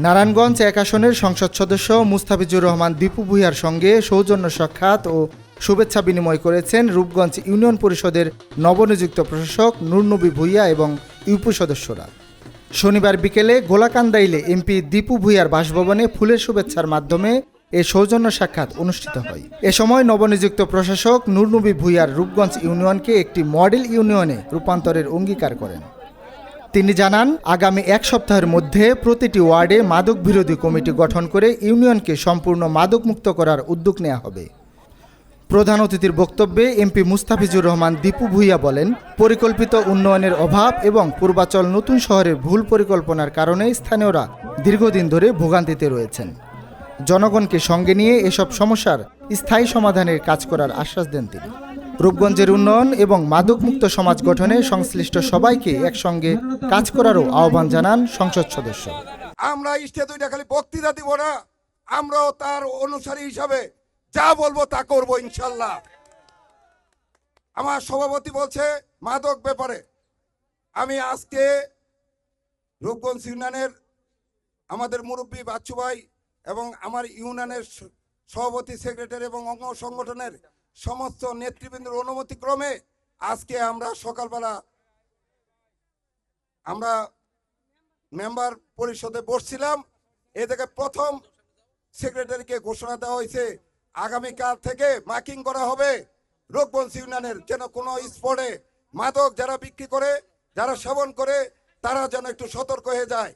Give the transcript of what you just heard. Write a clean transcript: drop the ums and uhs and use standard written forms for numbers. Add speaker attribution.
Speaker 1: নারায়ণগঞ্জ ১ আসনের সংসদ সদস্য মুস্তাফিজুর রহমান দীপু ভূঁইয়ার সঙ্গে সৌজন্য সাক্ষাৎ ও শুভেচ্ছা বিনিময় করেছেন রূপগঞ্জ ইউনিয়ন পরিষদের নবনিযুক্ত প্রশাসক নুরনবী ভূঁইয়া এবং ইউপি সদস্যরা। শনিবার বিকেলে গোলাকান্দাইলে এমপি দীপু ভূঁইয়ার বাসভবনে ফুলের শুভেচ্ছার মাধ্যমে এ সৌজন্য সাক্ষাৎ অনুষ্ঠিত হয়। এ সময় নবনিযুক্ত প্রশাসক নুরনবী ভূঁইয়ার রূপগঞ্জ ইউনিয়নকে একটি মডেল ইউনিয়নে রূপান্তরের অঙ্গীকার করেন। তিনি জানান, আগামী ১ সপ্তাহের মধ্যে প্রতিটি ওয়ার্ডে মাদক বিরোধী কমিটি গঠন করে ইউনিয়নকে সম্পূর্ণ মাদকমুক্ত করার উদ্যোগ নেওয়া হবে। প্রধান অতিথির বক্তব্যে এমপি মুস্তাফিজুর রহমান দীপু ভূঁইয়া বলেন, পরিকল্পিত উন্নয়নের অভাব এবং পূর্বাচল নতুন শহরের ভুল পরিকল্পনার কারণে স্থানীয়রা দীর্ঘদিন ধরে ভোগান্তিতে রয়েছেন। জনগণকে সঙ্গে নিয়ে এসব সমস্যার স্থায়ী সমাধানের কাজ করার আশ্বাস দেন তিনি। রূপগঞ্জের উন্নয়ন এবং মাদকমুক্ত সমাজ গঠনে সংশ্লিষ্ট সবাইকে একসঙ্গে কাজ করারও আহ্বান জানান সংসদ সদস্য।
Speaker 2: আমরা স্টেজে দুইটা খালি বক্তৃতা দিব না, আমরাও তার অনুসারী হিসাবে যা বলবো তা করবো ইনশাল্লাহ। আমার সভাপতি বলছে মাদক ব্যাপারে, আমি আজকে রূপগঞ্জ ইউনিয়নের আমাদের মুরব্বী বাচ্চু ভাই এবং আমার ইউনিয়নের সভাপতি সেক্রেটারি এবং অঙ্গ সংগঠনের সমস্ত নেতৃবৃন্দের অনুমতি ক্রমে আজকে আমরা সকালবেলা আমরা মেম্বার পরিষদে বসছিলাম। এ থেকে প্রথম সেক্রেটারিকে ঘোষণা দেওয়া হয়েছে আগামীকাল থেকে মার্কিং করা হবে রূপগঞ্জ ইউনিয়নের, যেন কোনো স্পটে মাদক যারা বিক্রি করে, যারা সেবন করে, তারা যেন একটু সতর্ক হয়ে যায়।